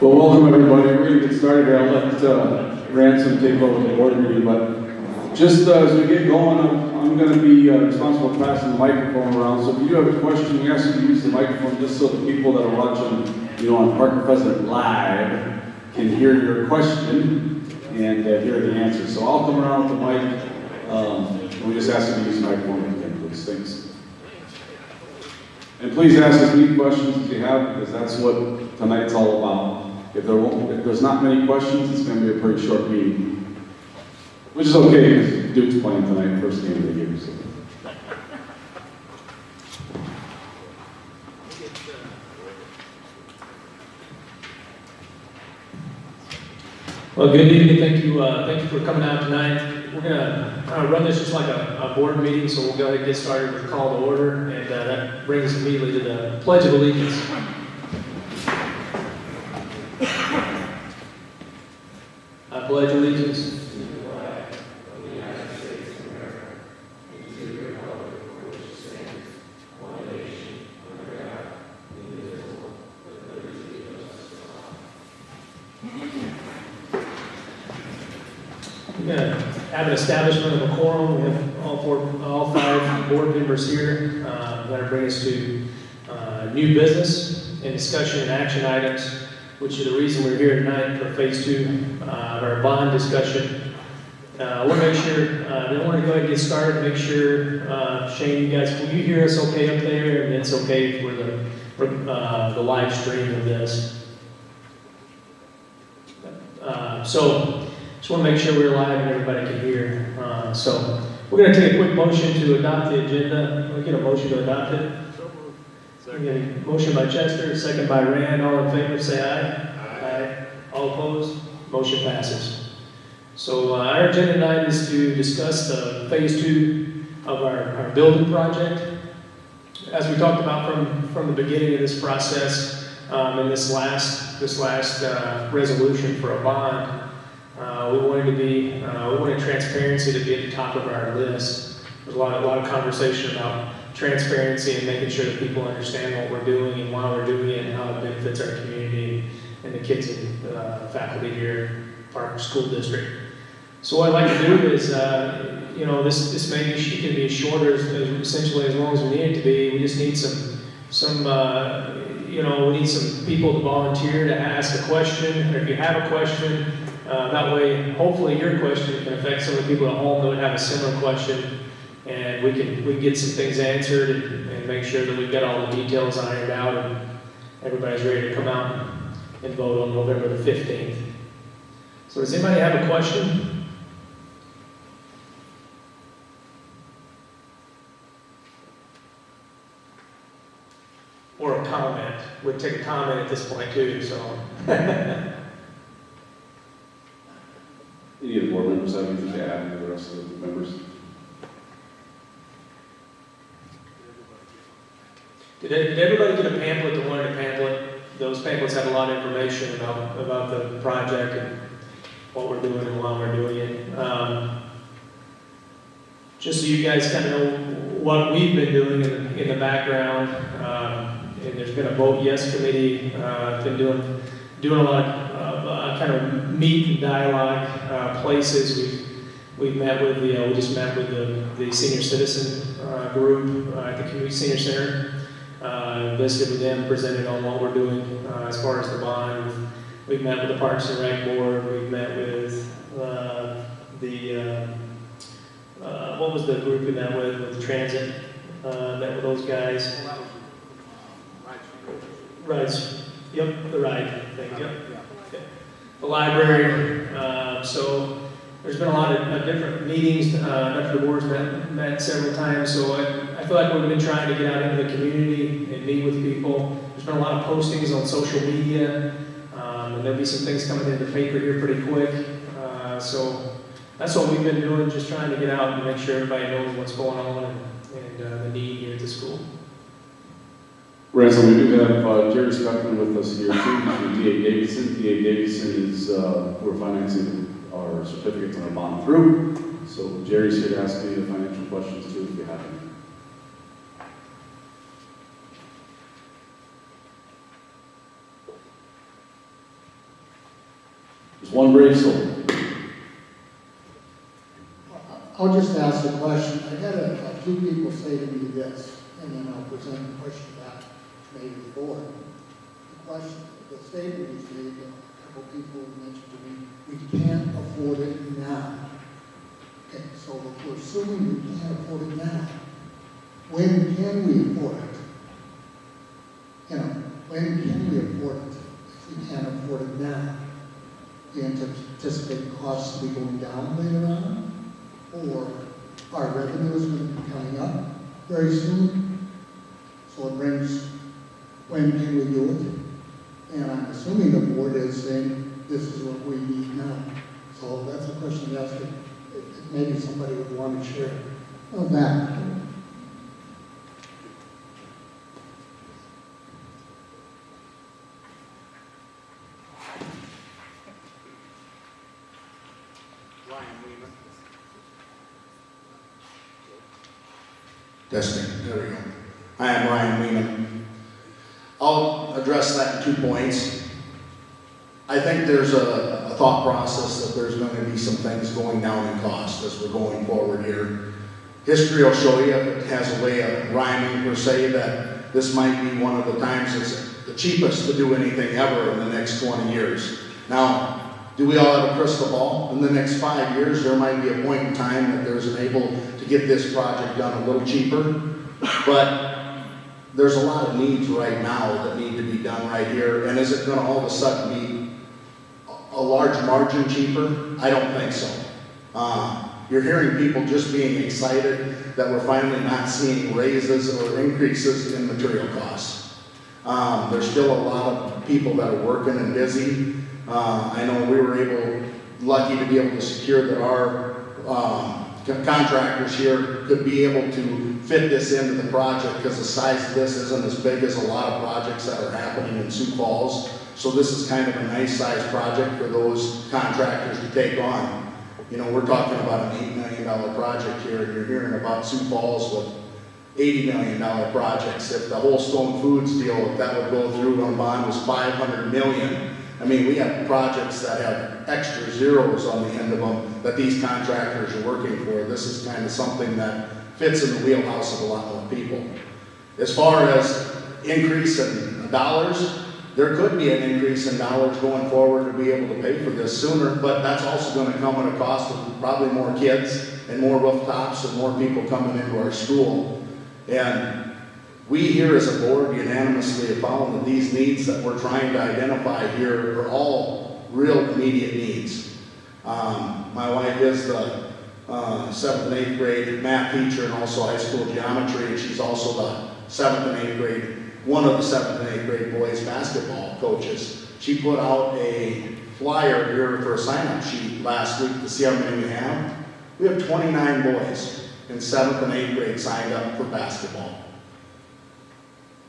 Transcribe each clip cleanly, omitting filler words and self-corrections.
Well, welcome everybody. We're going to get started here. I'll let Ransom take over the board meeting, but just as we get going, I'm going to be responsible for passing the microphone around. So if you do have a question, we ask you to use the microphone just so the people that are watching, on Park President Live can hear your question and hear the answer. So I'll come around with the mic. We just ask you to use the microphone if you can, please. Thanks. And please ask as many questions as you have, because that's what tonight's all about. If there's not many questions, it's going to be a pretty short meeting. Which is okay, because Duke's playing tonight, first game of the year. So. Well, good evening. Thank you for coming out tonight. We're gonna run this just like a board meeting, so we'll go ahead and get started with the call to order, and that brings us immediately to the Pledge of Allegiance. I pledge allegiance to the flag of the United States of America and to the republic for which it stands, one nation, under God, indivisible, with liberty and justice for all. We're going to have an establishment of a quorum. We have all five board members here. That'll bring us to new business and discussion and action items, which is the reason we're here tonight for phase 2 of our bond discussion. I want to make sure, I want to go ahead and get started, make sure, Shane, you guys, will you hear us okay up there? And it's okay for the live stream of this. So, just want to make sure we're live and everybody can hear. So, we're going to take a quick motion to adopt the agenda. Can we get a motion to adopt it? We get a motion by Chester, second by Rand. All in favor, say aye. Aye. All opposed? Motion passes. So our agenda tonight is to discuss the phase 2 of our building project. As we talked about from the beginning of this process, in this last resolution for a bond, we wanted transparency to be at the top of our list. There's a lot of conversation about transparency and making sure that people understand what we're doing and why we're doing it and how it benefits our community and the kids and faculty here at Park School District. So what I'd like to do is, this may be, it can be as short or essentially as long as we need it to be. We just need we need some people to volunteer to ask a question, or if you have a question, that way, hopefully your question can affect some of the people at home that would have a similar question, and we can get some things answered and make sure that we've got all the details ironed out and everybody's ready to come out and vote on November the 15th. So does anybody have a question? Or a comment? We'd take a comment at this point too, so. Any of the board members have anything to add to the rest of the members? Did everybody get a pamphlet that wanted a pamphlet? Those pamphlets have a lot of information about the project and what we're doing and why we're doing it. Just so you guys kind of know what we've been doing in the background. And there's been a vote yes committee. Been doing a lot of kind of meet and dialogue places. We've met with we just met with the senior citizen group at the community senior center. Visited with them, presented on what we're doing as far as the bond. We've met with the Parks and Rec board. We've met with what was the group we met with transit? Met with those guys. Rides. Yep, the ride thing. Yep. The library. So there's been a lot of different meetings. After the board's met several times. So I feel like we've been trying to get out into the community and meet with people. There's been a lot of postings on social media. And there'll be some things coming into the paper here pretty quick. So that's what we've been doing, just trying to get out and make sure everybody knows what's going on and the need here at the school. Ransom, we do have Jerry Speckman with us here too from D.A. Davidson. D.A. Davidson is, we're financing our certificates on our bond through. So Jerry's here to ask any of the financial questions too if you have any. It's one brave soul. I'll just ask a question. I had a few people say to me this, and then I'll present the question back to maybe the board. The question, the statement was made, a couple people mentioned to me, we can't afford it now. Okay, so if we're assuming we can't afford it now, when can we afford it? You know, when can we afford it if we can't afford it now? Do you anticipate costs to be going down later on? Or our revenue is going to be coming up very soon? So it brings, when can we do it? And I'm assuming the board is saying this is what we need now. So that's a question to ask. If maybe somebody would want to share on that. Testing, there we go. I am Ryan Weeman. I'll address that in 2 points. I think there's a thought process that there's going to be some things going down in cost as we're going forward here. History will show you, it has a way of rhyming per se, that this might be one of the times it's the cheapest to do anything ever in the next 20 years. Now, do we all have a crystal ball? In the next 5 years, there might be a point in time that there's able to get this project done a little cheaper, but there's a lot of needs right now that need to be done right here, and is it going to all of a sudden be a large margin cheaper? I don't think so. You're hearing people just being excited that we're finally not seeing raises or increases in material costs. There's still a lot of people that are working and busy. I know we were lucky to be able to secure that our contractors here could be able to fit this into the project because the size of this isn't as big as a lot of projects that are happening in Sioux Falls. So this is kind of a nice size project for those contractors to take on. You know, we're talking about an $8 million project here, and you're hearing about Sioux Falls with $80 million projects. If the whole Stone Foods deal, if that would go through on bond, was $500 million. I mean, we have projects that have extra zeros on the end of them that these contractors are working for. This is kind of something that fits in the wheelhouse of a lot more people. As far as increase in dollars, there could be an increase in dollars going forward to be able to pay for this sooner, but that's also going to come at a cost of probably more kids and more rooftops and more people coming into our school. And we here as a board unanimously have found that these needs that we're trying to identify here are all real immediate needs. My wife is the 7th and 8th grade math teacher and also high school geometry, and she's also the 7th and 8th grade, one of the 7th and 8th grade boys basketball coaches. She put out a flyer here for a sign-up sheet last week to see how many we have. We have 29 boys in 7th and 8th grade signed up for basketball.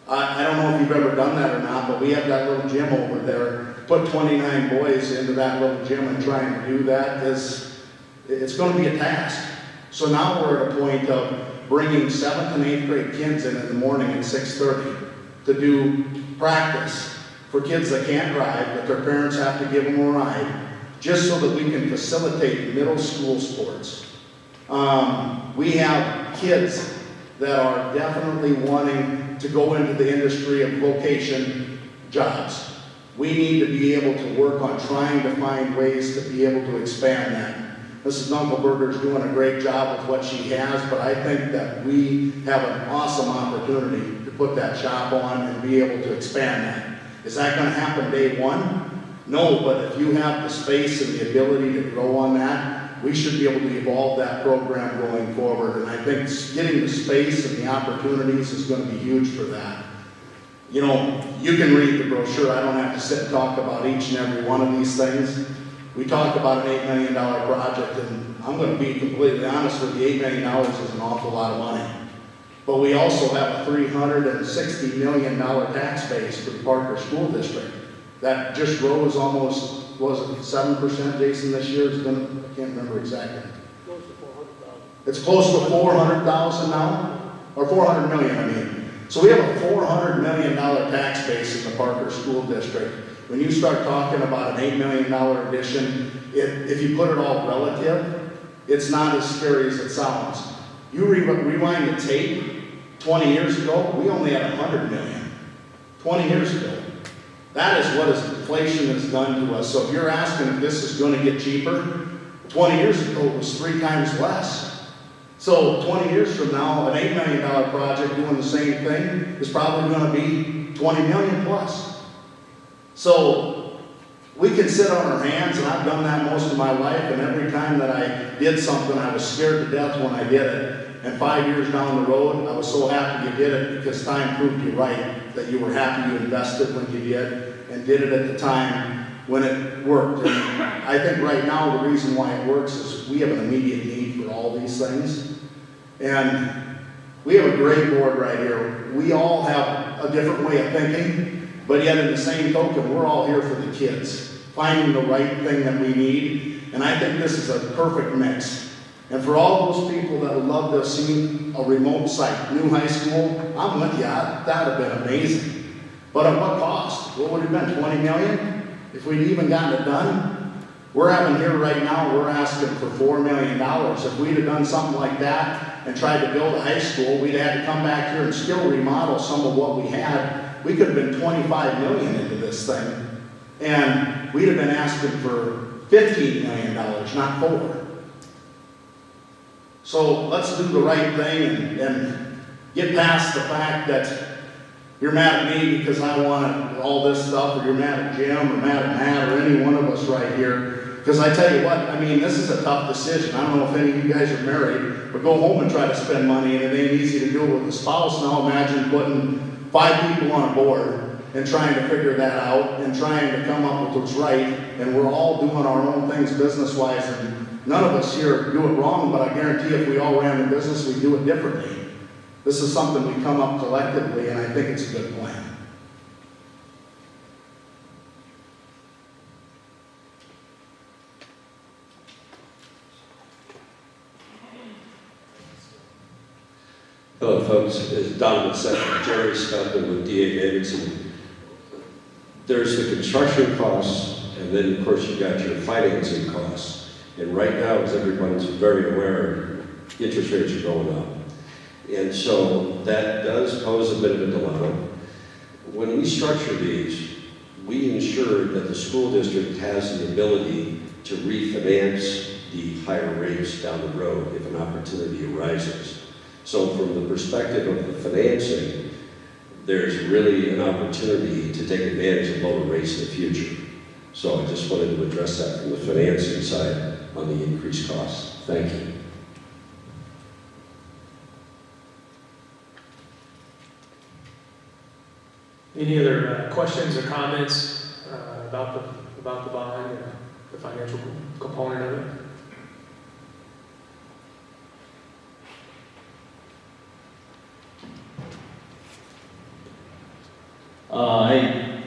I don't know if you've ever done that or not, but we have that little gym over there. Put 29 boys into that little gym and trying to do that it's going to be a task. So now we're at a point of bringing 7th and 8th grade kids in the morning at 6:30 to do practice for kids that can't drive, but their parents have to give them a ride, just so that we can facilitate middle school sports. We have kids that are definitely wanting to go into the industry of vocation jobs. We need to be able to work on trying to find ways to be able to expand that. Mrs. Dunkelberger is doing a great job with what she has, but I think that we have an awesome opportunity to put that shop on and be able to expand that. Is that going to happen day one? No, but if you have the space and the ability to grow on that, we should be able to evolve that program going forward. And I think getting the space and the opportunities is going to be huge for that. You know, you can read the brochure. I don't have to sit and talk about each and every one of these things. We talk about an $8 million project, and I'm going to be completely honest with you, $8 million is an awful lot of money. But we also have a $360 million tax base for the Parker School District. That just rose almost, was it 7%, Jason, this year? I can't remember exactly. Close to 400,000. It's close to 400,000 now? Or 400 million, I mean. So we have a $400 million tax base in the Parker School District. when you start talking about an $8 million addition, if you put it all relative, it's not as scary as it sounds. You rewind the tape, 20 years ago, we only had 100 million. 20 years ago. That is what inflation has done to us. So if you're asking if this is going to get cheaper, 20 years ago it was 3 times less. So 20 years from now, an $8 million project doing the same thing is probably going to be 20 million plus. So we can sit on our hands, and I've done that most of my life, and every time that I did something, I was scared to death when I did it. And 5 years down the road, I was so happy you did it because time proved you right, that you were happy you invested when you did and did it at the time when it worked. And I think right now the reason why it works is we have an immediate need for all these things. And we have a great board right here. We all have a different way of thinking, but yet in the same token, we're all here for the kids, finding the right thing that we need. And I think this is a perfect mix. And for all those people that would love to have seen a remote site, new high school, I'm with you. That would have been amazing. But at what cost? What would it have been, 20 million? If we'd even gotten it done? We're having here right now, we're asking for $4 million. If we'd have done something like that and tried to build a high school, we'd have had to come back here and still remodel some of what we had. We could have been 25 million into this thing. And we'd have been asking for $15 million, not 4. So let's do the right thing and get past the fact that you're mad at me because I wanted all this stuff, or you're mad at Jim, or mad at Matt, or any one of us right here. Because I tell you what, I mean, this is a tough decision. I don't know if any of you guys are married, but go home and try to spend money, and it ain't easy to do it with a spouse. Now imagine putting 5 people on a board and trying to figure that out and trying to come up with what's right. And we're all doing our own things business-wise, and none of us here do it wrong, but I guarantee if we all ran the business, we'd do it differently. This is something we come up collectively, and I think it's a good plan. Hello, folks. As Donovan said, Jerry Spelman with D.A. Davidson. There's the construction costs, and then, of course, you got your financing costs. And right now, as everyone's very aware, interest rates are going up. And so that does pose a bit of a dilemma. When we structure these, we ensure that the school district has the ability to refinance the higher rates down the road if an opportunity arises. So from the perspective of the financing, there's really an opportunity to take advantage of lower rates in the future. So I just wanted to address that from the financing side on the increased costs. Thank you. Any other questions or comments about the bond or the financial component of it? I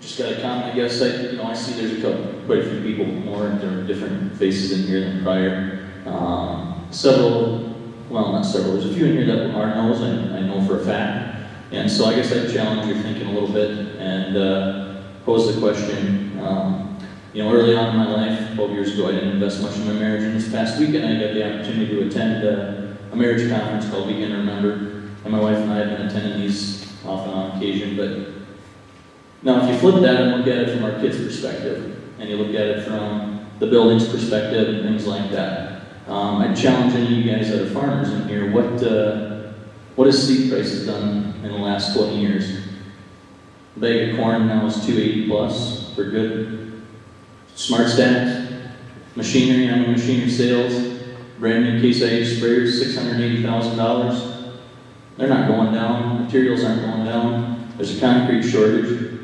just got a comment. I guess I see there's quite a few people more. There are different faces in here than prior. Not several. There's a few in here that are no's. I know for a fact. And so I guess I'd challenge your thinking a little bit and pose the question. Early on in my life, 12 years ago, I didn't invest much in my marriage. And this past weekend, I got the opportunity to attend a marriage conference called Weekend to Remember. And my wife and I have been attending these off and on occasion. But now, if you flip that and look at it from our kids' perspective, and you look at it from the building's perspective and things like that, I'd challenge any of you guys that are farmers in here, what has seed prices done in the last 20 years? A bag of corn now is $2.80 plus for good smart stacks. Machinery sales, brand new Case IH sprayers, $680,000. They're not going down, materials aren't going down. There's a concrete shortage.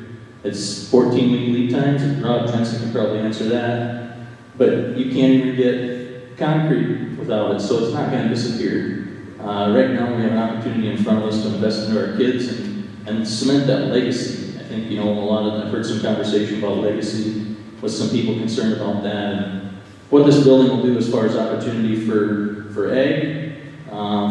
It's 14-week lead times, and Rob Jensen can probably answer that. But you can't even get concrete without it, so it's not going to disappear. Right now, we have an opportunity in front of us to invest into our kids and cement that legacy. I think, I've heard some conversation about legacy with some people concerned about that. And what this building will do as far as opportunity for ag,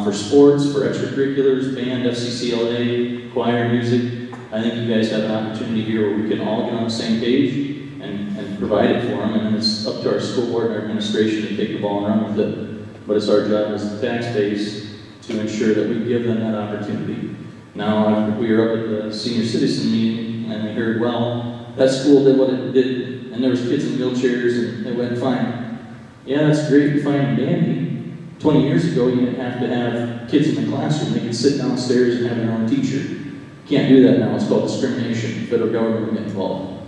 for sports, for extracurriculars, band, FCCLA, choir, music, I think you guys have an opportunity here where we can all get on the same page and provide it for them, and then it's up to our school board and our administration to take the ball and run with it. But it's our job as the tax base to ensure that we give them that opportunity. Now, we were up at the senior citizen meeting, and we heard, well, that school did what it did, and there was kids in wheelchairs, and it went fine. Yeah, that's great, fine and dandy. 20 years ago, you didn't have to have kids in the classroom. They could sit downstairs and have their own teacher. Can't do that now. It's called discrimination. The federal government will get involved.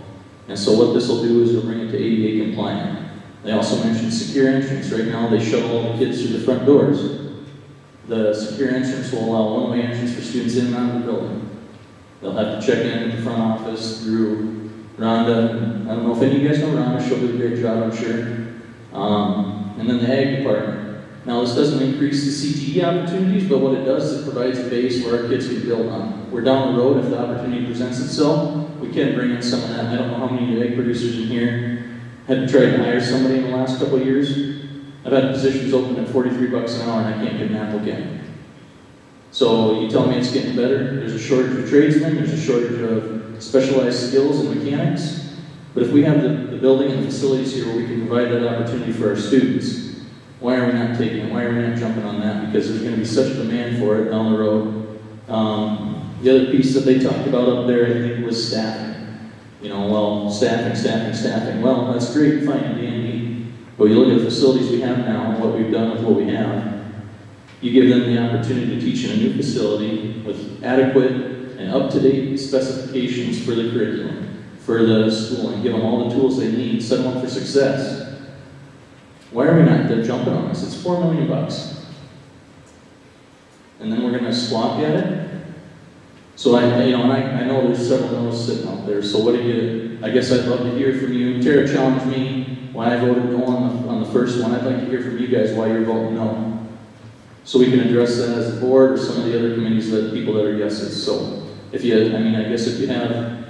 And so what this will do is we'll bring it to ADA compliant. They also mentioned secure entrance. Right now, they shuttle all the kids through the front doors. The secure entrance will allow one-way entrance for students in and out of the building. They'll have to check in at the front office through Rhonda. I don't know if any of you guys know Rhonda. She'll do a great job, I'm sure. And then the ag department. Now, this doesn't increase the CTE opportunities, but what it does is it provides a base where our kids can build on. We're down the road, if the opportunity presents itself, we can bring in some of that. I don't know how many egg producers in here had tried to hire somebody in the last couple of years. I've had positions open at $43 an hour and I can't get an applicant. So you tell me it's getting better. There's a shortage of tradesmen, there's a shortage of specialized skills and mechanics. But if we have the building and the facilities here where we can provide that opportunity for our students, why are we not taking it? Why are we not jumping on that? Because there's going to be such demand for it down the road. The other piece that they talked about up there, I think, was staffing. You know, well, staffing. Well, that's great, fine, and dandy. But you look at the facilities we have now and what we've done with what we have, you give them the opportunity to teach in a new facility with adequate and up-to-date specifications for the curriculum, for the school, and give them all the tools they need, set them up for success. Why are we not jumping on this? It's $4 million. And then we're going to squawk at it? So I know there's several no's sitting out there, so what do you, I guess I'd love to hear from you. Tara challenged me why I voted no on the first one. I'd like to hear from you guys why you're voting no. So we can address that as a board or some of the other committees, that people that are yeses. So if you, I guess if you got to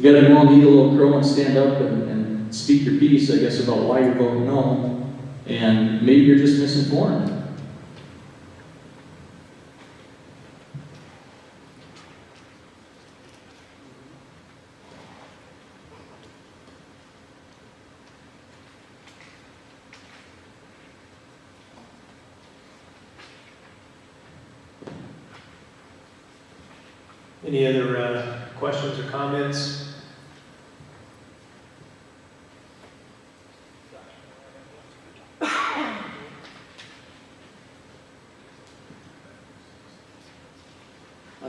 be willing to eat a little crow and stand up and speak your piece, I guess, about why you're voting no, and maybe you're just misinformed. Any other questions or comments?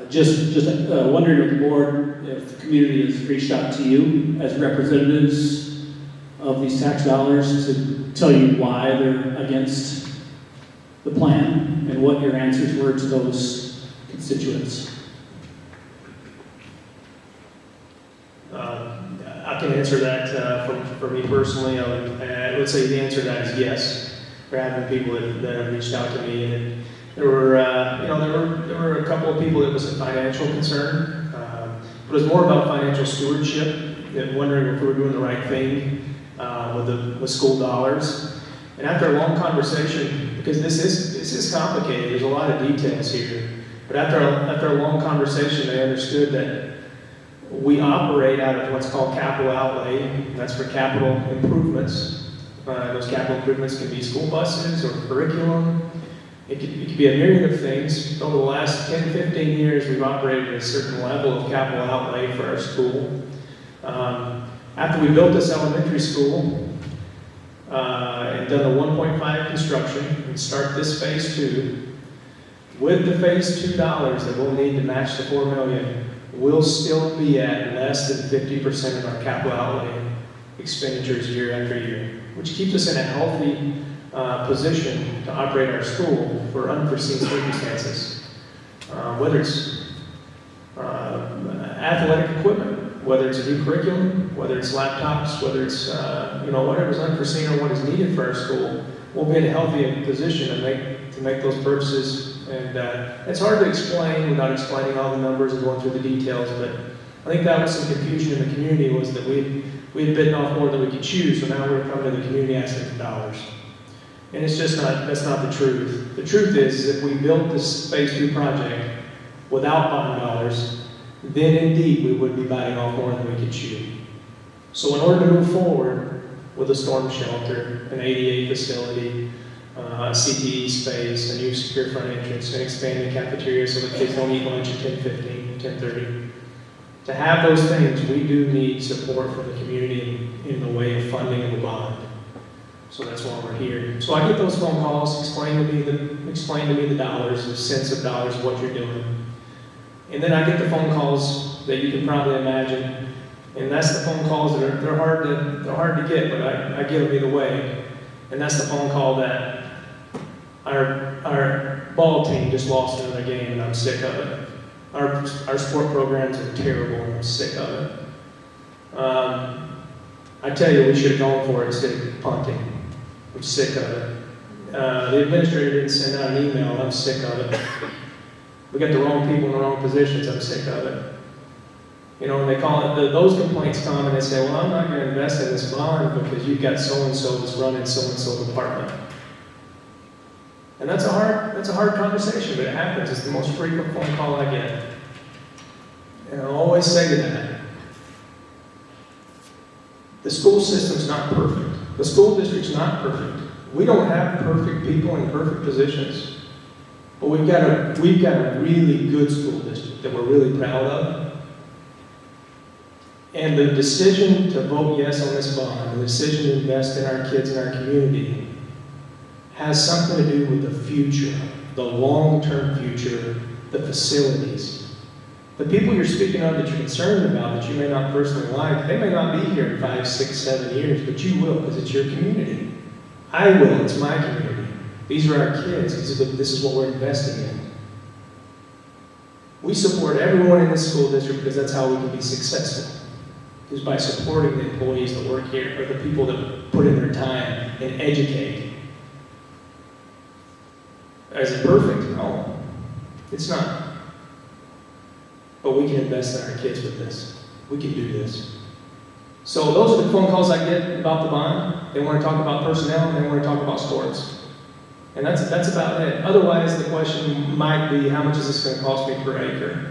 Just wondering if the board, if the community has reached out to you as representatives of these tax dollars to tell you why they're against the plan and what your answers were to those constituents. I can answer that for me personally. I would say the answer to that is yes. We're having people that have reached out to me, and there were a couple of people that was a financial concern, but it was more about financial stewardship and wondering if we were doing the right thing with school dollars. And after a long conversation, because this is complicated, there's a lot of details here, but after a long conversation, they understood that we operate out of what's called capital outlay. That's for capital improvements. Those capital improvements can be school buses or curriculum. It could be a myriad of things. Over the last 10, 15 years, we've operated at a certain level of capital outlay for our school. After we built this elementary school and done the 1.5 construction and start this phase 2, with the phase 2 dollars that we'll need to match the $4 million, we'll still be at less than 50% of our capital outlay expenditures year after year, which keeps us in a healthy position to operate our school for unforeseen circumstances. Whether it's athletic equipment, whether it's a new curriculum, whether it's laptops, whether it's whatever's unforeseen or what is needed for our school, we'll be in a healthy position to make those purchases. And it's hard to explain without explaining all the numbers and going through the details, but I think that was some confusion in the community, was that we had bitten off more than we could chew, so now we're coming to the community asking for dollars. And that's not the truth. The truth is if we built this phase 2 project without bond dollars, then indeed we would be biting off more than we could chew. So in order to move forward with a storm shelter, an ADA facility, a CTE space, a new secure front entrance, an expanded cafeteria so that kids don't eat lunch at 10:15, 10:30. To have those things, we do need support from the community in the way of funding of a bond. So that's why we're here. So I get those phone calls, explain to me the dollars, the cents of dollars, what you're doing. And then I get the phone calls that you can probably imagine. And that's the phone calls that they're hard to get, but I get them either way. And that's the phone call that our ball team just lost another game and I'm sick of it. Our sport programs are terrible and I'm sick of it. I tell you, we should have gone for it instead of punting. I'm sick of it. The administrator didn't send out an email. I'm sick of it. We got the wrong people in the wrong positions. I'm sick of it. You know, when they call it, those complaints come and they say, well, I'm not going to invest in this bond because you've got so-and-so that's running so-and-so department. And that's a hard conversation, but it happens. It's the most frequent phone call I get. And I always say to that, the school system's not perfect. The school district's not perfect. We don't have perfect people in perfect positions. But we've got a really good school district that we're really proud of. And the decision to vote yes on this bond, the decision to invest in our kids and our community, has something to do with the future, the long-term future, the facilities. The people you're speaking of that you're concerned about, that you may not personally like, they may not be here in 5, 6, 7 years, but you will because it's your community. I will, it's my community. These are our kids, this is what we're investing in. We support everyone in this school district because that's how we can be successful. Is by supporting the employees that work here, or the people that put in their time and educate. Is it perfect? No, it's not. But we can invest in our kids with this. We can do this. So those are the phone calls I get about the bond. They want to talk about personnel, and they want to talk about sports. And that's about it. Otherwise, the question might be, how much is this going to cost me per acre?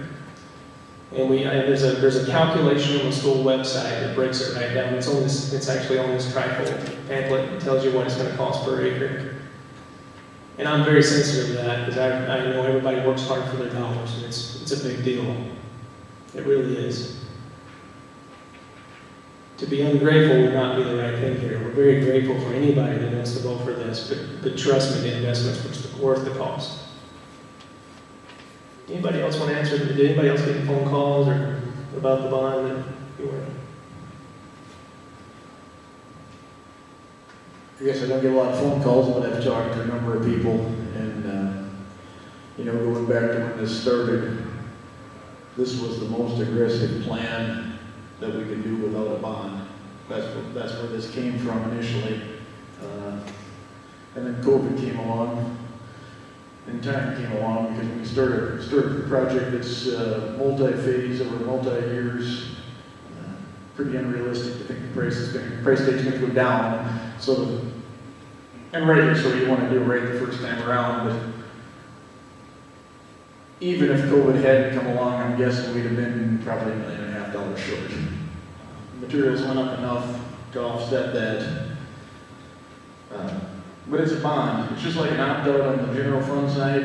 And there's a calculation on the school website that breaks it right down. It's actually on this trifold pamphlet. It tells you what it's going to cost per acre. And I'm very sensitive to that because I know everybody works hard for their dollars, and it's a big deal. It really is. To be ungrateful would not be the right thing here. We're very grateful for anybody that wants to vote for this, but trust me, the investment's worth the cost. Anybody else want to answer? Did anybody else get phone calls or about the bond that you were? I guess I don't get a lot of phone calls, but I've talked to a number of people, and going back to when this started, this was the most aggressive plan that we could do without a bond. That's where this came from initially, and then COVID came along. And time came along because we started the project that's multi-phase over multi-years. Pretty unrealistic to think the price tag's going to go down. And rightly so, you want to do it right the first time around. But even if COVID hadn't come along, I'm guessing we'd have been probably $1.5 million short. Materials went up enough to offset that. But it's a bond. It's just like an opt-out on the general fund side.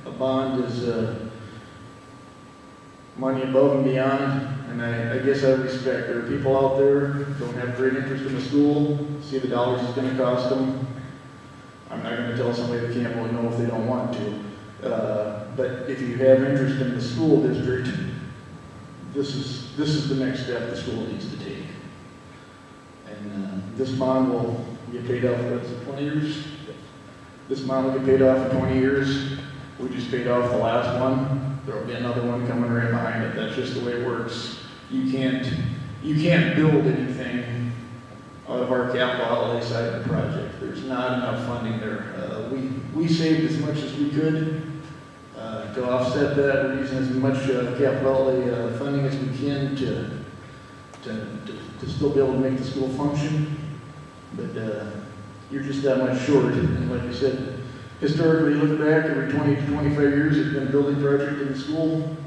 A bond is money above and beyond. And I guess I respect there are people out there who don't have great interest in the school, see the dollars it's going to cost them. I'm not going to tell somebody they can't vote no if they don't want to. But if you have interest in the school district, this is the next step the school needs to take. And this bond will get paid off for 20 years. This bond will get paid off for 20 years. We just paid off the last one. There will be another one coming right behind it. That's just the way it works. You can't build anything out of our capital outlay side of the project. There's not enough funding there. We saved as much as we could to offset that. We're using as much capital outlay funding as we can to still be able to make the school function. But you're just that much short. And like you said, historically, look back, every 20 to 25 years, there's been a building project in the school.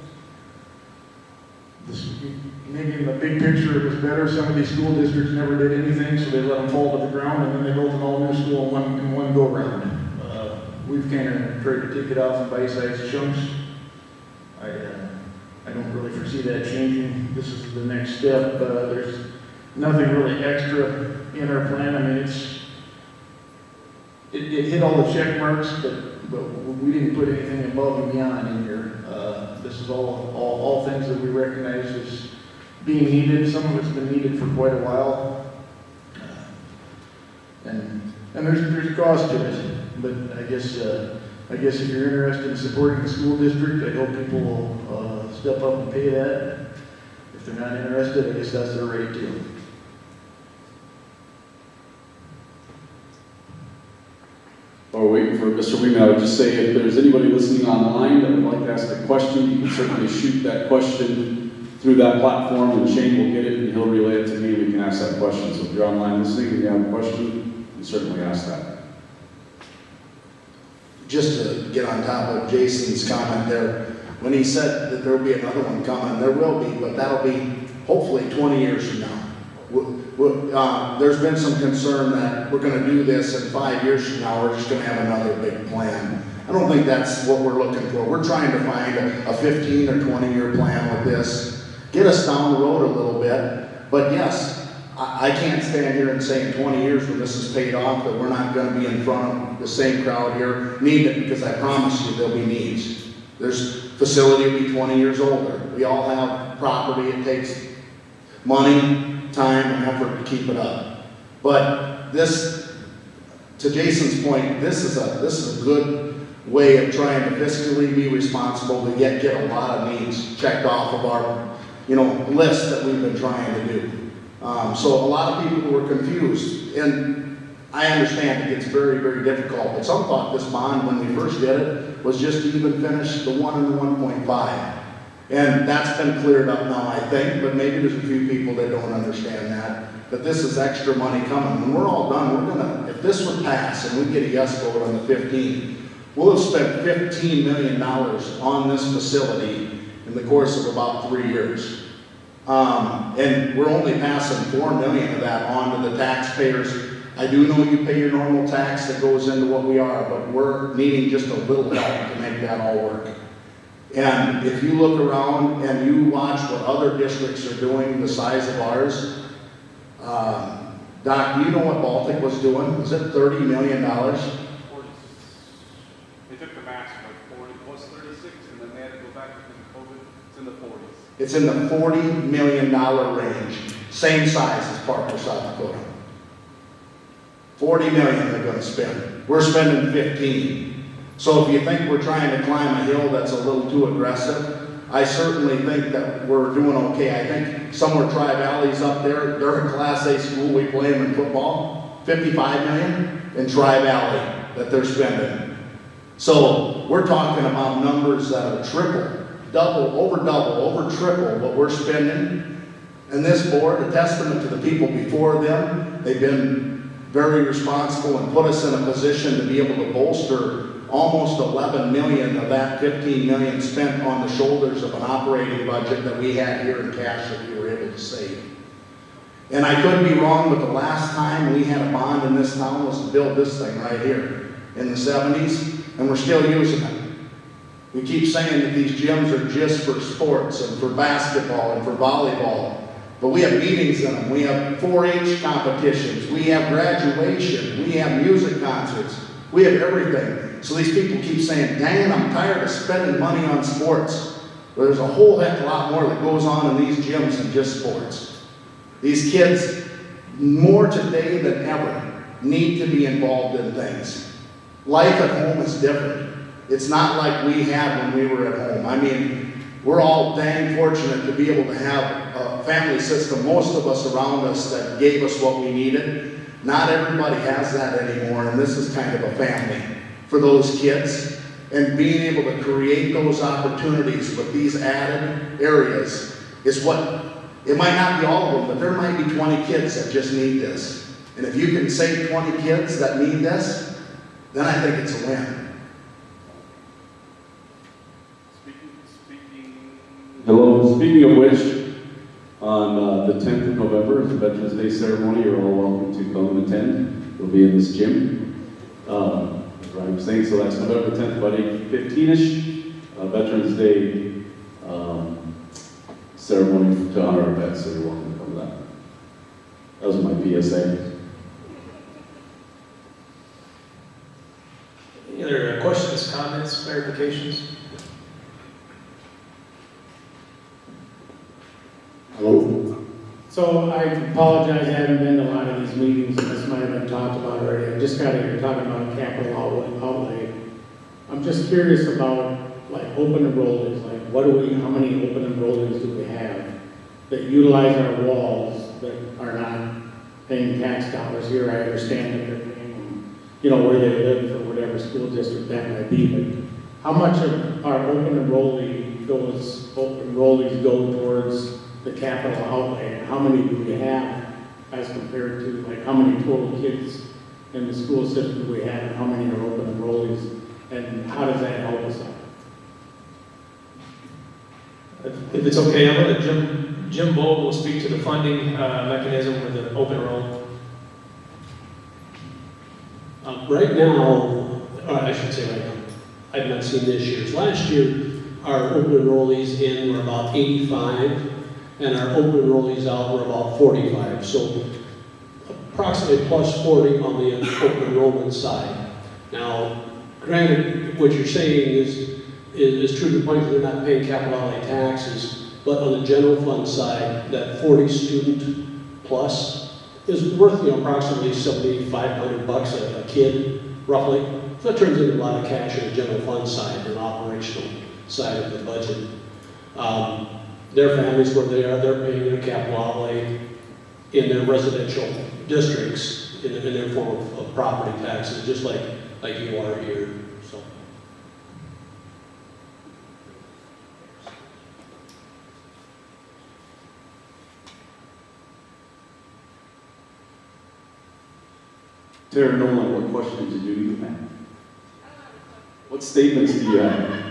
maybe in the big picture it was better. Some of these school districts never did anything, so they let them fall to the ground, and then they built an all-new school in one go-round. We've kind of tried to take it off in bite-sized chunks. I don't really foresee that changing. This is the next step. There's nothing really extra in our plan. I mean, it hit all the check marks, but we didn't put anything above and beyond in here. This is all things that we recognize as being needed. Some of it's been needed for quite a while. And there's a cost to it. But I guess if you're interested in supporting the school district, I hope people will step up and pay that. If they're not interested, I guess that's their right too. While we're waiting for Mr. Weeman, I would just say if there's anybody listening online that would like to ask a question, you can certainly shoot that question through that platform, and Shane will get it and he'll relay it to me. We can ask that question. So if you're online listening and you have a question, you can certainly ask that. Just to get on top of Jason's comment there, when he said that there will be another one coming, there will be, but that'll be hopefully 20 years from now. There's been some concern that we're going to do this and 5 years from now we're just going to have another big plan. I don't think that's what we're looking for. We're trying to find a 15 or 20-year plan with this, get us down the road a little bit. But yes, I can't stand here and say in 20 years when this is paid off that we're not going to be in front of the same crowd here needing it, because I promise you there'll be needs. There's facility will be 20 years older. We all have property. It takes money, time, and effort to keep it up. But this, to Jason's point, this is a good way of trying to fiscally be responsible to get a lot of needs checked off of our list that we've been trying to do. So a lot of people were confused, and I understand it gets very, very difficult, but some thought this bond, when we first did it, was just to even finish the 1 and the 1.5. And that's been cleared up now, I think, but maybe there's a few people that don't understand that. But this is extra money coming. When we're all done, if this would pass and we get a yes vote on the 15th, we'll have spent $15 million on this facility in the course of about 3 years. And we're only passing $4 million of that on to the taxpayers. I do know you pay your normal tax that goes into what we are, but we're needing just a little help to make that all work. And if you look around and you watch what other districts are doing the size of ours, Doc, do you know what Baltic was doing? Was it $30 million? 40. They took the maximum, 40 plus 36, and then they had to go back to COVID. It's in the 40s. It's in the $40 million range. Same size as Parker, South Dakota. $40 million they're going to spend. We're spending 15. So if you think we're trying to climb a hill that's a little too aggressive, I certainly think that we're doing okay. I think somewhere Tri-Valley's up there, they're a Class A school, we play them in football, $55 million in Tri-Valley that they're spending. So we're talking about numbers that are triple, over triple what we're spending. And this board, a testament to the people before them, they've been very responsible and put us in a position to be able to bolster almost 11 million of that 15 million spent on the shoulders of an operating budget that we had here in cash that we were able to save. And I could be wrong, but the last time we had a bond in this town was to build this thing right here in the 70s, and we're still using it. We keep saying that these gyms are just for sports and for basketball and for volleyball, but we have meetings in them. We have 4-H competitions. We have graduation. We have music concerts. We have everything. So these people keep saying, dang, I'm tired of spending money on sports. Well, there's a whole heck of a lot more that goes on in these gyms than just sports. These kids, more today than ever, need to be involved in things. Life at home is different. It's not like we had when we were at home. I mean, we're all dang fortunate to be able to have a family system, most of us around us, that gave us what we needed. Not everybody has that anymore, and this is kind of a family for those kids. And being able to create those opportunities with these added areas is what, it might not be all of them, but there might be 20 kids that just need this. And if you can save 20 kids that need this, then I think it's a win. Speaking. Hello, speaking of which, on the 10th of November, the Veterans Day ceremony, you're all welcome to come and attend. It'll be in this gym. As Ryan was saying, so that's November 10th, about 8:15-ish. Veterans Day ceremony to honor our vets, so you're welcome to come to that. That was my PSA. Any other questions, comments, clarifications? Hello? So I apologize, I haven't been to a lot of these meetings, and this might have been talked about already. I just got here talking about capital outlay. I'm just curious about, like, open enrollments, like, how many open enrollments do we have that utilize our walls that are not paying tax dollars here? I understand that they're paying them, where they live for whatever school district that might be, but how much of our open enrollees go towards the capital outlay, and how many do we have as compared to, like, how many total kids in the school system do we have, and how many are open enrollees, and how does that help us out? If it's okay, I'm going to Jim Vogel will speak to the funding mechanism with the open enroll. Right now, I should say right now, I've not seen this year's. Last year, our open enrollees in were about 85, and our open enrollees out were about 45. So approximately plus 40 on the open enrollment side. Now, granted, what you're saying is true to the point that they're not paying capital outlay taxes, but on the general fund side, that 40 student plus is worth, approximately $7,500 a kid, roughly. So that turns into a lot of cash in the general fund side, and operational side of the budget. Their families, where they are, they're paying their capital outlay in their residential districts in their form of property taxes, just like you are here. So. Tara Nolan, what questions do you have? What statements do you have?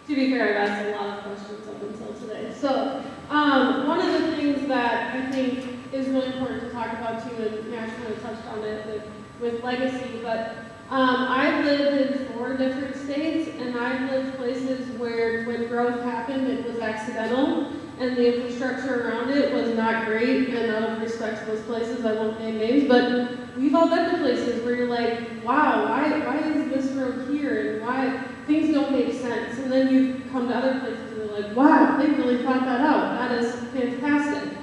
To be fair, I've asked a lot of questions up until today. So, one of the things that I think is really important to talk about too, and Nash kind of touched on it with legacy, but I've lived in 4 different states, and I've lived places where when growth happened, it was accidental, and the infrastructure around it was not great, and out of respect to those places, I won't name names, but we've all been to places where you're like, wow, why is this road here, and why things don't make sense, and then you come to other places and you're like, wow, they really thought that out, that is fantastic.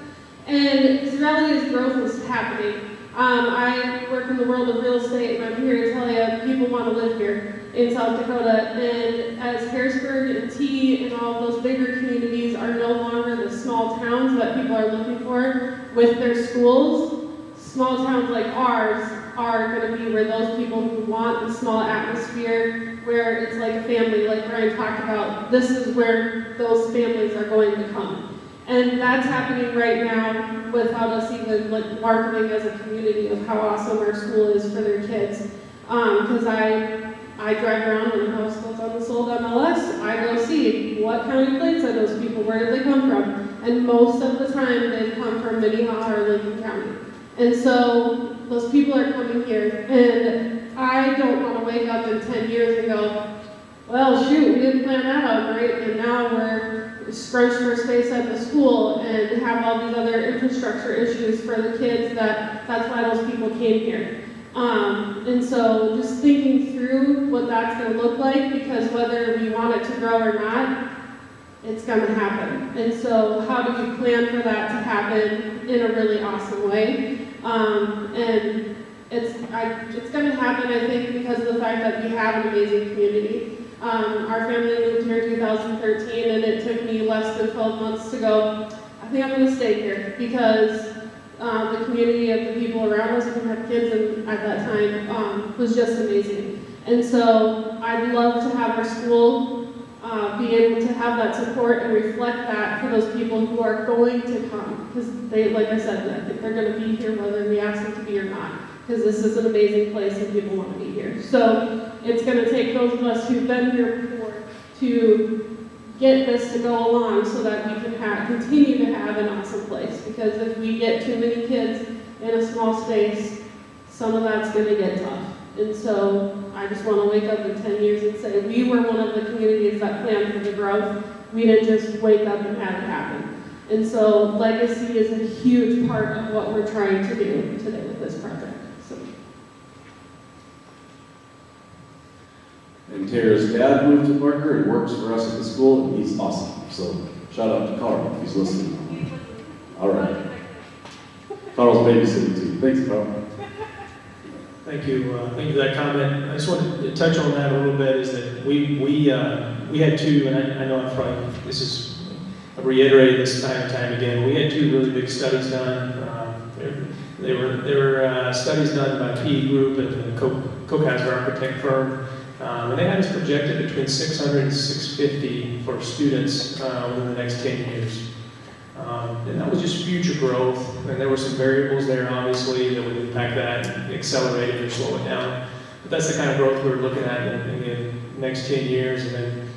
And the reality is growth is happening. I work in the world of real estate, and I'm here to tell you, people want to live here in South Dakota, and as Harrisburg and T and all those bigger communities are no longer the small towns that people are looking for with their schools, small towns like ours are going to be where those people who want the small atmosphere, where it's like a family, like Brian talked about, this is where those families are going to come. And that's happening right now without us even marketing as a community of how awesome our school is for their kids. Because I drive around when the house goes on the sold MLS, I go see what county plates are those people, where did they come from? And most of the time they've come from Minnehaha or Lincoln County. And so those people are coming here, and I don't want to wake up in 10 years and go, well, shoot, we didn't plan that out right, and now we're scrunched for space at the school and have all these other infrastructure issues for the kids that's why those people came here. And so just thinking through what that's going to look like, because whether we want it to grow or not, it's going to happen. And so how do we plan for that to happen in a really awesome way? And it's going to happen, I think, because of the fact that we have an amazing community. Our family moved here in 2013, and it took me less than 12 months to go, I think I'm going to stay here, because the community of the people around us who have kids at that time was just amazing. And so I'd love to have our school be able to have that support and reflect that for those people who are going to come. Because they, like I said, I think they're going to be here whether we ask them to be or not. Because this is an amazing place and people want to be here. So it's going to take those of us who've been here before to get this to go along so that we can continue to have an awesome place. Because if we get too many kids in a small space, some of that's going to get tough. And so I just want to wake up in 10 years and say we were one of the communities that planned for the growth. We didn't just wake up and have it happen. And so legacy is a huge part of what we're trying to do today with this project. So. And Tara's dad moved to Parker and works for us at the school, and he's awesome. So shout out to Carl if he's listening. All right. Carl's babysitting too. Thanks, Carl. Thank you for that comment. I just wanted to touch on that a little bit, is that we had two, and I know I've reiterated this time and time again, we had two really big studies done. They were studies done by PE Group and the Kokasver architect firm, and they had us projected between 600 and 650 for students within the next 10 years. And that was just future growth, and there were some variables there, obviously, that would impact that, accelerate it or slow it down. But that's the kind of growth we were looking at in the next 10 years. And then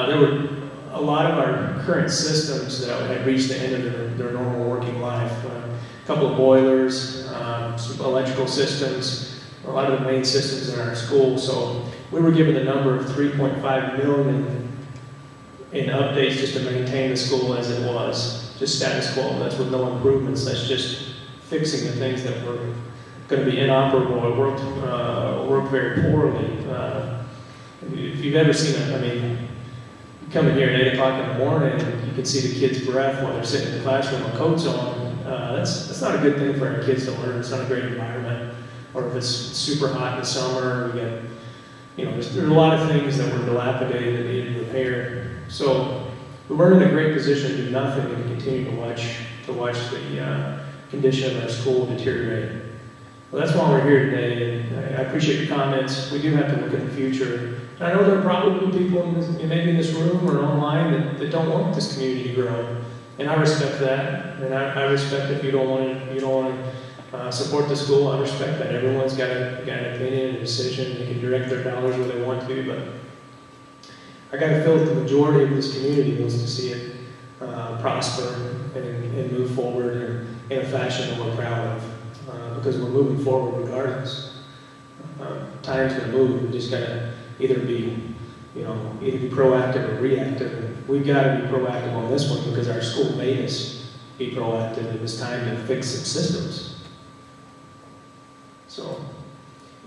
there were a lot of our current systems that had reached the end of their normal working life. A couple of boilers, some electrical systems, a lot of the main systems in our school. So we were given the number of $3.5 million in updates just to maintain the school as it was. Just status quo. That's with no improvements. That's just fixing the things that were going to be inoperable or worked very poorly. If you've ever seen it, you come in here at 8 o'clock in the morning and you can see the kids' breath while they're sitting in the classroom with coats on. That's not a good thing for our kids to learn. It's not a great environment. Or if it's super hot in the summer, we get, there's a lot of things that were dilapidated that needed repair. So we weren't in a great position to do nothing and to continue to watch the condition of our school deteriorate. Well, that's why we're here today, and I appreciate your comments. We do have to look at the future. And I know there are probably people maybe in this room or online that don't want this community to grow, and I respect that. And I respect if you don't want to support the school. I respect that. Everyone's got an opinion and a decision. They can direct their dollars where they want to, but I got to feel that the majority of this community wants to see it prosper and move forward in a fashion that we're proud of, because we're moving forward regardless. Time's going to move. We just got to either be proactive or reactive. And we've got to be proactive on this one because our school made us be proactive. It was time to fix some systems. So,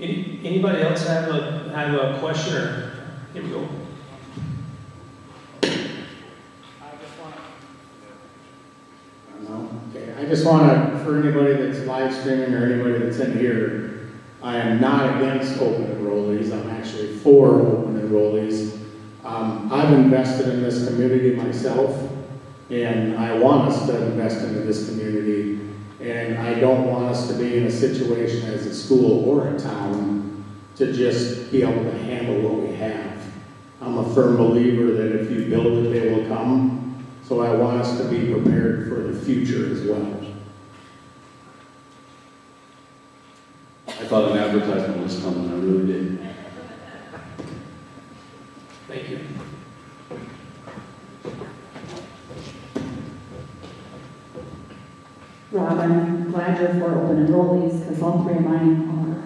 anybody else have a question? Or here we go. Okay, I just want to, for anybody that's live streaming or anybody that's in here, I am not against open enrollees. I'm actually for open enrollees. I've invested in this community myself, and I want us to invest into this community. And I don't want us to be in a situation as a school or a town to just be able to handle what we have. I'm a firm believer that if you build it, they will come. So I want us to be prepared for the future as well. I thought an advertisement was coming, I really did. Thank you. Rob, I'm glad you're for open enrollees because all three of mine are.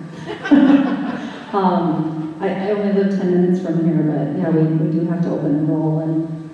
I only live 10 minutes from here, but yeah, we do have to open enroll. And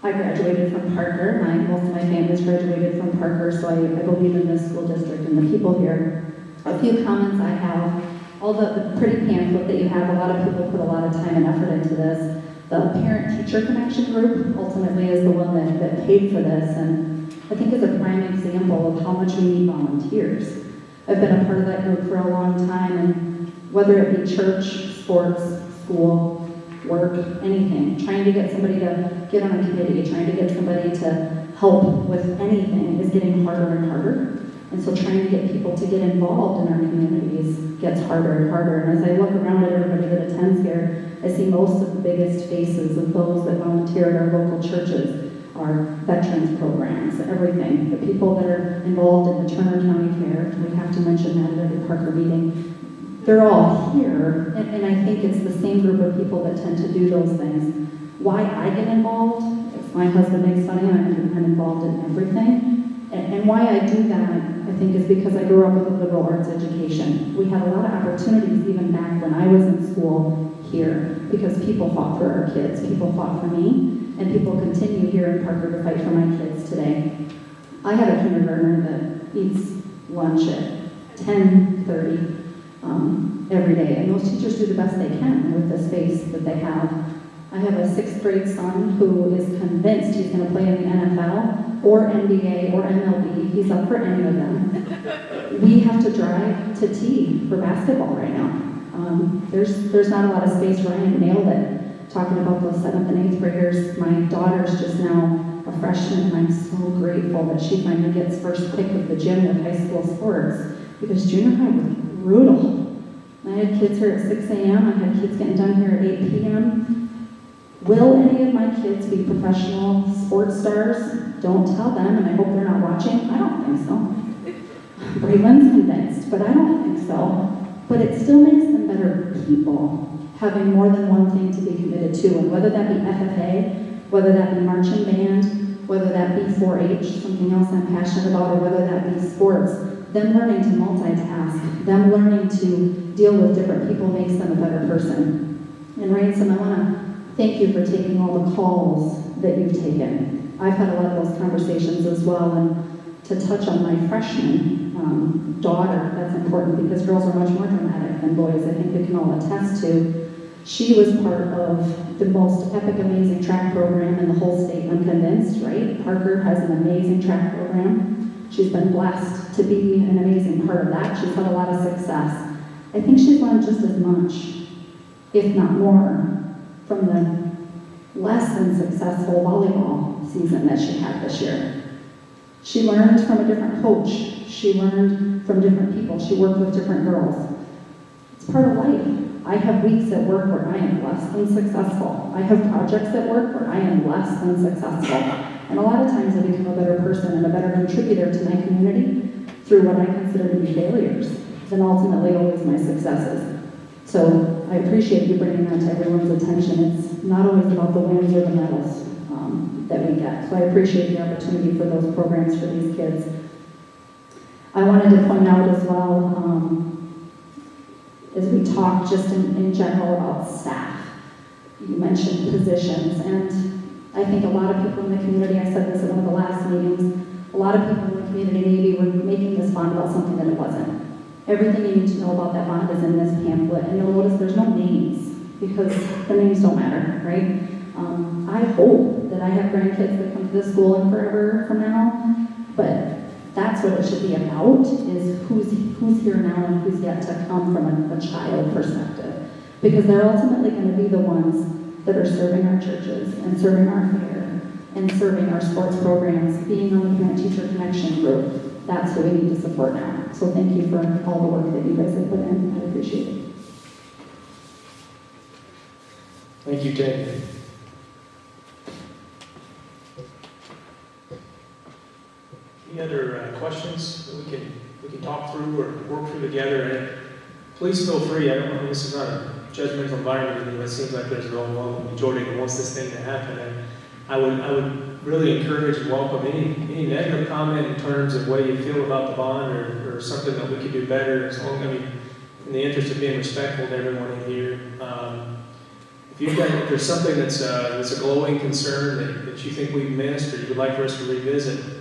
I graduated from Parker. Most of my family's graduated from Parker, so I believe in this school district and the people here. A few comments I have. All the pretty pamphlet that you have, a lot of people put a lot of time and effort into this. The parent-teacher connection group ultimately is the one that paid for this, and I think is a prime example of how much we need volunteers. I've been a part of that group for a long time, and whether it be church, sports, school, work, anything, trying to get somebody to get on a committee, trying to get somebody to help with anything is getting harder and harder. And so trying to get people to get involved in our communities gets harder and harder. And as I look around at everybody that attends here, I see most of the biggest faces of those that volunteer at our local churches, our veterans programs, everything. The people that are involved in the Turner County Fair, we have to mention that at every Parker meeting. they're all here, and I think it's the same group of people that tend to do those things. Why I get involved, if my husband makes funny, I'm involved in everything. And why I do that, I think, is because I grew up with a liberal arts education. We had a lot of opportunities even back when I was in school here, because people fought for our kids, people fought for me, and people continue here in Parker to fight for my kids today. I have a kindergartner that eats lunch at 10:30 every day, and those teachers do the best they can with the space that they have. I have a 6th grade son who is convinced he's going to play in the NFL or NBA or MLB. He's up for any of them. We have to drive to T for basketball right now. There's not a lot of space. Ryan nailed it, talking about those 7th and 8th graders. My daughter's just now a freshman, and I'm so grateful that she finally gets first pick of the gym with high school sports, because junior high was brutal. I had kids here at 6 a.m. I had kids getting done here at 8 p.m. Will any of my kids be professional sports stars? Don't tell them, and I hope they're not watching. I don't think so. Braylon's convinced, but I don't think so. But it still makes them better people, having more than one thing to be committed to, and whether that be FFA, whether that be marching band, whether that be 4-H, something else I'm passionate about, or whether that be sports, them learning to multitask, them learning to deal with different people makes them a better person. And Ransom, I want to thank you for taking all the calls that you've taken. I've had a lot of those conversations as well, and to touch on my freshman daughter, that's important because girls are much more dramatic than boys. I think we can all attest to. She was part of the most epic, amazing track program in the whole state, I'm convinced, right? Parker has an amazing track program. She's been blessed to be an amazing part of that. She's had a lot of success. I think she's learned just as much, if not more, from the less than successful volleyball season that she had this year. She learned from a different coach. She learned from different people. She worked with different girls. It's part of life. I have weeks at work where I am less than successful. I have projects at work where I am less than successful. And a lot of times I become a better person and a better contributor to my community through what I consider to be failures than ultimately always my successes. So I appreciate you bringing that to everyone's attention. It's not always about the wins or the medals that we get. So I appreciate the opportunity for those programs for these kids. I wanted to point out as well, as we talk just in general about staff, you mentioned positions, and I think a lot of people in the community, I said this at one of the last meetings, a lot of people in the community maybe were making this bond about something that it wasn't. Everything you need to know about that bond is in this pamphlet, and you'll notice there's no names, because the names don't matter, right? I hope that I have grandkids that come to this school and forever from now, but that's what it should be about, is who's here now and who's yet to come from a child perspective. Because they're ultimately going to be the ones that are serving our churches and serving our fair and serving our sports programs, being on the parent-teacher connection group. That's who we need to support now. So thank you for all the work that you guys have put in. I appreciate it. Thank you, Ted. Any other questions that we can talk through or work through together? And please feel free. I don't know, this is not a judgmental environment, but it seems like there's a majority that wants this thing to happen. And I would really encourage and welcome any negative comment in terms of what you feel about the bond or something that we could do better. As long, in the interest of being respectful to everyone in here. If there's something that's a glowing concern that you think we've missed or you would like for us to revisit,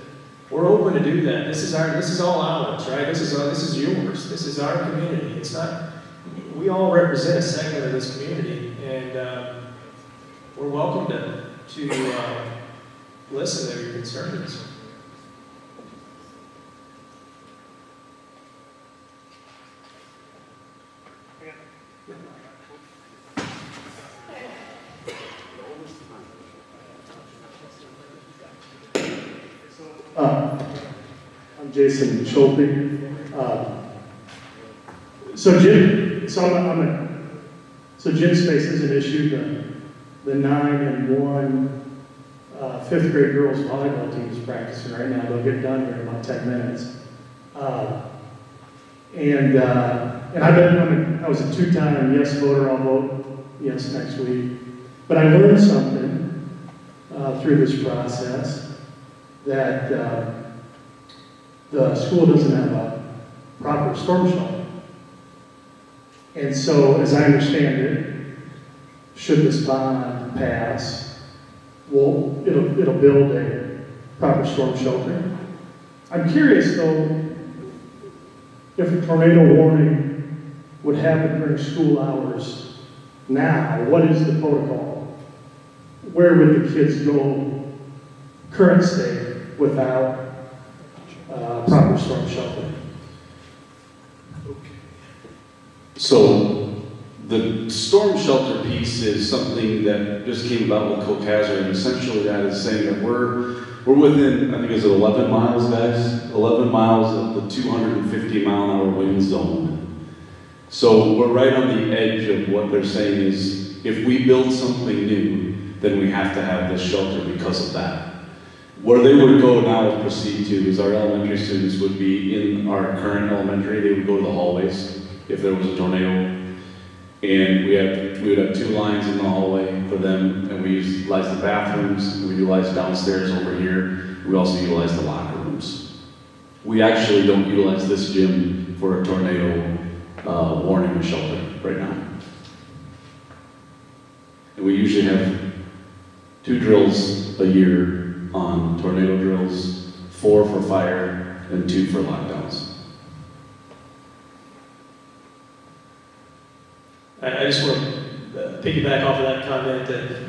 we're open to do that. This is all ours, right? This is yours. This is our community. It's not. We all represent a segment of this community, and we're welcome to listen to your concerns. I'm Jason Schulte. So gym space is an issue. The 9-1 fifth grade girls volleyball team is practicing right now. They'll get done here in about 10 minutes. And I was a two-time yes voter, I'll vote yes next week. But I learned something through this process, that the school doesn't have a proper storm shelter. And so, as I understand it, should this bond pass, well, it'll build a proper storm shelter. I'm curious though, if a tornado warning would happen during school hours now, what is the protocol? Where would the kids go, current state, without proper storm shelter? So the storm shelter piece is something that just came about with Coke Hazard, and essentially that is saying that we're within, I think it's 11 miles, guys? 11 miles of the 250 mile an hour wind zone. So we're right on the edge of what they're saying is, if we build something new, then we have to have this shelter because of that. Where they would go now and proceed to is our elementary students would be in our current elementary, they would go to the hallways if there was a tornado. And we would have 2 lines in the hallway for them, and we utilize the bathrooms, we utilize downstairs over here, we also utilize the locker rooms. We actually don't utilize this gym for a tornado warning or shelter right now. And we usually have 2 drills a year on tornado drills, 4 for fire, and 2 for lockdowns. I just want to piggyback off of that comment that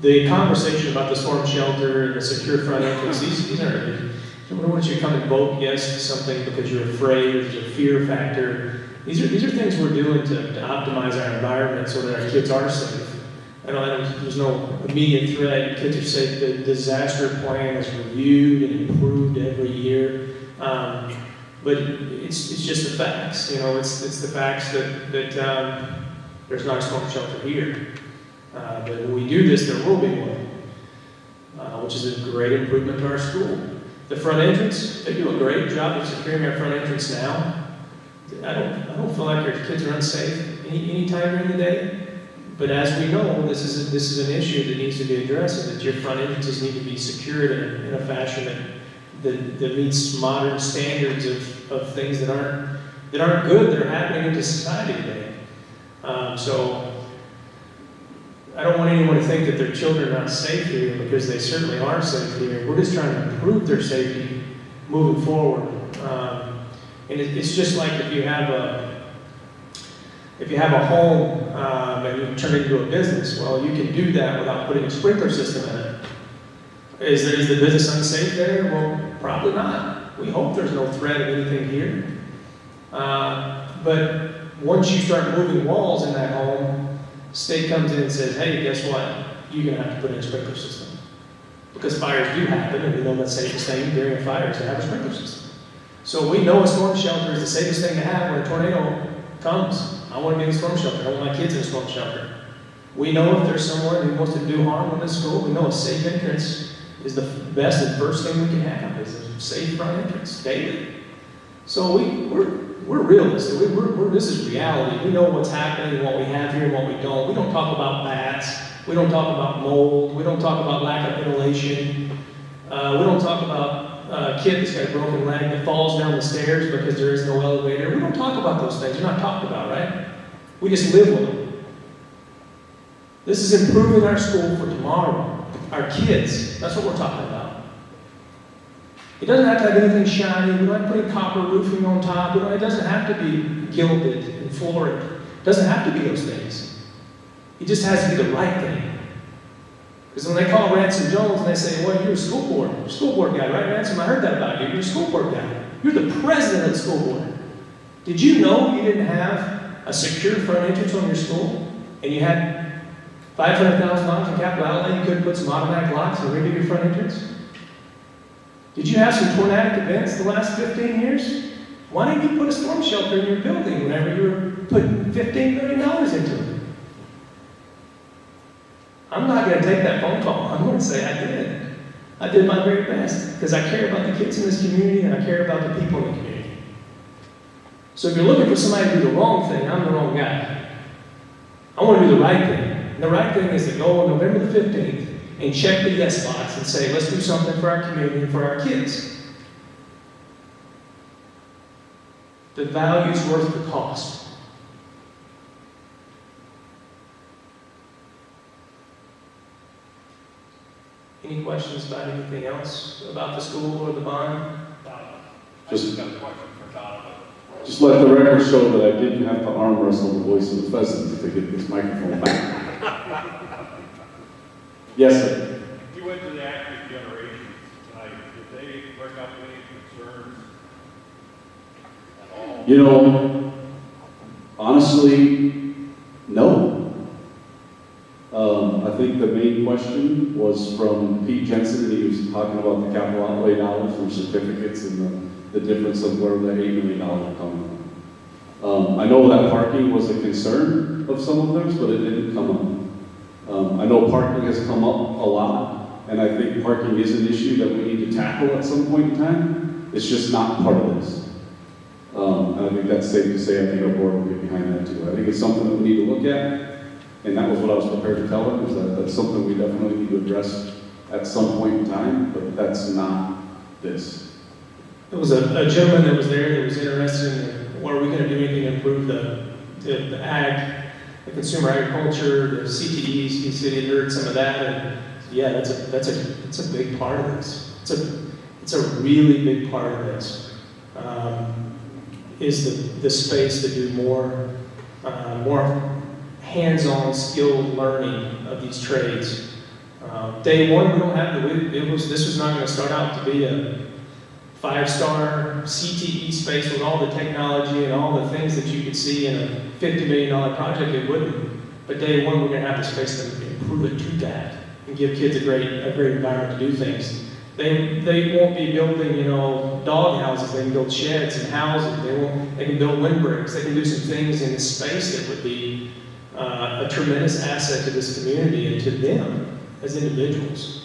the conversation about the storm shelter and the secure front entrance, these aren't, once you come and vote yes to something because you're afraid, there's a fear factor, these are things we're doing to optimize our environment so that our kids are safe. There's no immediate threat, kids are safe. The disaster plan is reviewed and improved every year. But it's just the facts, it's the facts that there's not a storm shelter here. But when we do this, there will be one, which is a great improvement to our school. The front entrance, they do a great job of securing our front entrance now. I don't feel like our kids are unsafe any time during the day. But as we know, this is an issue that needs to be addressed, and that your front entrances need to be secured in a fashion that meets modern standards of things that aren't good, that are happening into society today. So I don't want anyone to think that their children are not safe here, because they certainly are safe here. We're just trying to improve their safety moving forward. And it's just like if you have a home and you turn it into a business, well, you can do that without putting a sprinkler system in it. Is the business unsafe there? Well, probably not. We hope there's no threat of anything here. But once you start moving walls in that home, state comes in and says, hey, guess what? You're going to have to put in a sprinkler system. Because fires do happen, and we know that's the safest thing during a fire is to have a sprinkler system. So we know a storm shelter is the safest thing to have when a tornado comes. I want to be in a storm shelter. I want my kids in a storm shelter. We know if there's someone who wants to do harm on this school, we know a safe entrance is the best and first thing we can have, is a safe front entrance daily. So we're realistic. This is reality. We know what's happening, what we have here, and what we don't. We don't talk about bats. We don't talk about mold. We don't talk about lack of ventilation. We don't talk about a kid that's got a broken leg that falls down the stairs because there is no elevator. We don't talk about those things. They're not talked about, right? We just live with them. This is improving our school for tomorrow. Our kids, that's what we're talking about. It doesn't have to have anything shiny. We don't have to put copper roofing on top. It doesn't have to be gilded and floored. It doesn't have to be those things. It just has to be the right thing. Because when they call Ransom Jones and they say, well, you're a school board guy, right, Ransom? I heard that about you. You're a school board guy. You're the president of the school board. Did you know you didn't have a secure front entrance on your school? And you had $500,000 in capital outlay, you could put some automatic locks and redo your front entrance? Did you have some tornadic events the last 15 years? Why didn't you put a storm shelter in your building whenever you were putting $15 million into it? I'm not going to take that phone call. I'm going to say I did. I did my very best because I care about the kids in this community and I care about the people in the community. So if you're looking for somebody to do the wrong thing, I'm the wrong guy. I want to do the right thing. And the right thing is to go on November the 15th and check the yes box and say, let's do something for our community and for our kids. The value's worth the cost. Any questions about anything else about the school or the bond? Just let the record show that I didn't have to arm wrestle the voice of the pheasant to get this microphone back. Yes, sir. You went to the active generation tonight. Did they bring up any concerns at all? You know, honestly, no. I think the main question was from Pete Jensen, and he was talking about the capital outlay dollars from certificates and the difference of where that $8 million will come from. I know that parking was a concern of some of theirs, but it didn't come up. I know parking has come up a lot, and I think parking is an issue that we need to tackle at some point in time. It's just not part of this. And I think that's safe to say. I think our board will get behind that too. I think it's something that we need to look at, and that was what I was prepared to tell them, is that that's something we definitely need to address at some point in time, but that's not this. There was a gentleman that was there that was interested in, what are we going to do anything to improve the ag, the consumer agriculture, the CTEs. He said he heard some of that, and yeah, that's a big part of this. It's a really big part of this. Is the space to do more hands-on skilled learning of these trades. Day one, we don't have this was not going to start out to be a 5-star CTE space with all the technology and all the things that you could see in a $50 million project. It wouldn't. But day one, we're going to have the space to improve it to that and give kids a great environment to do things. They won't be building, dog houses. They can build sheds and houses. They can build windbreaks. They can do some things in this space that would be a tremendous asset to this community and to them as individuals.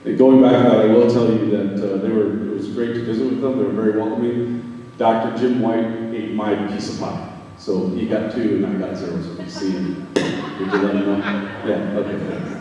And going back to that, I will tell you that it was great to visit with them. They were very welcoming. Dr. Jim White ate my piece of pie. So he got 2 and I got 0, so we see him. Did you let him know? Yeah, okay.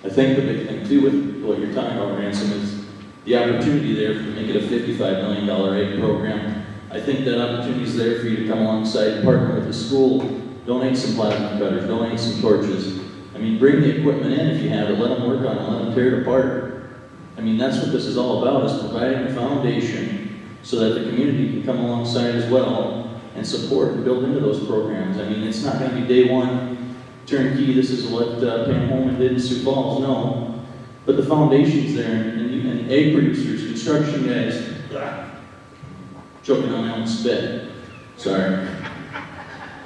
I think the big thing too with what you're talking about, Ransom, is the opportunity there to make it a $55 million egg program. I think that opportunity is there for you to come alongside and partner with the school, donate some plasma cutters, donate some torches. I mean, bring the equipment in if you have it, let them work on it, let them tear it apart. I mean, that's what this is all about, is providing a foundation so that the community can come alongside as well and support and build into those programs. I mean, it's not going to be day one, turnkey, this is what Pam Holman did in Sioux Falls, no. But the foundation's there, and egg producers, construction guys, choking on my own spit, sorry.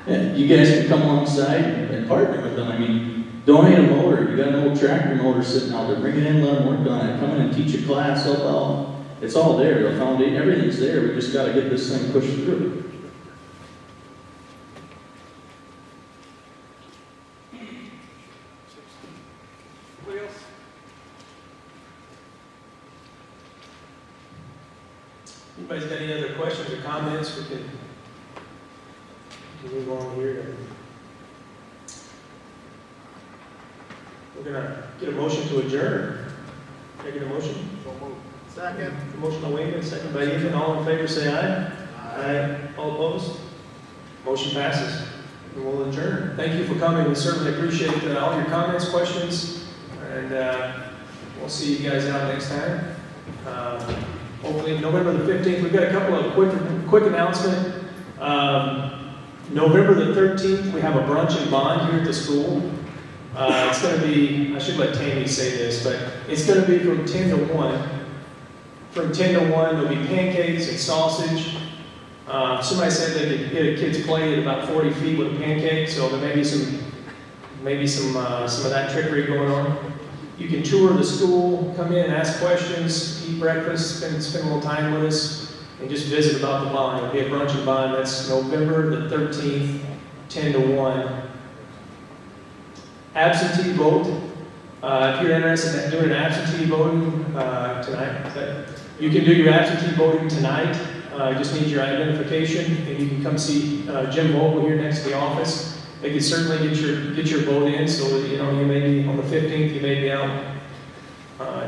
Yeah, you guys can come alongside and partner with them. I mean, donate a motor, you got an old tractor motor sitting out there, bring it in, let them work on it, come in and teach a class, help out. It's all there, the foundation, everything's there, we just gotta get this thing pushed through. Anybody's got any other questions or comments? We can move on here. We're gonna get a motion to adjourn. Can I get a motion? So moved. Second. A motion by Wayman, second by Ethan. All in favor, say aye. Aye. All opposed? Motion passes. And we'll adjourn. Thank you for coming. We certainly appreciate all your comments, questions, and we'll see you guys out next time. Hopefully November the 15th. We've got a couple of quick announcement. November the 13th, we have a brunch and bond here at the school. It's going to be, I should let Tammy say this, but it's going to be from 10 to 1. From 10 to 1, there'll be pancakes and sausage. Somebody said they could get a kid's plate at about 40 feet with a pancake, so there may be some of that trickery going on. You can tour the school, come in, ask questions, eat breakfast, spend a little time with us. and just visit about the bond. It'll be a brunch and bond. That's November the 13th, 10 to 1. Absentee vote. If you're interested in doing an absentee voting tonight, you can do your absentee voting tonight. Just need your identification, and you can come see Jim Vogel here next to the office. They can certainly get your vote in. So you know, you may be on the 15th, you may be out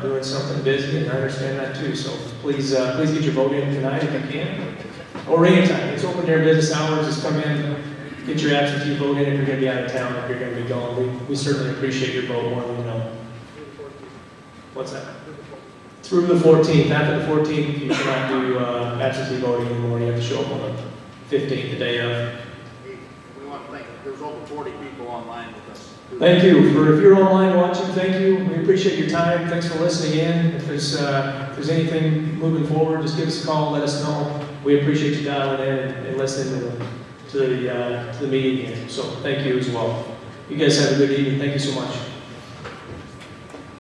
doing something busy, and I understand that too. So please get your vote in tonight if you can, or anytime. It's open during business hours. Just come in, get your absentee vote in if you're going to be out of town. If you're going to be gone, we certainly appreciate your vote more than you know. What's that? Through the 14th. After the 14th, you cannot do absentee voting anymore. You have to show up on the 15th, the day of. We want to thank, there's over 40 people online with us. Thank you. If you're online watching, thank you. We appreciate your time. Thanks for listening in. If there's anything moving forward, just give us a call, let us know. We appreciate you dialing in and listening to the meeting here. So thank you as well. You guys have a good evening. Thank you so much.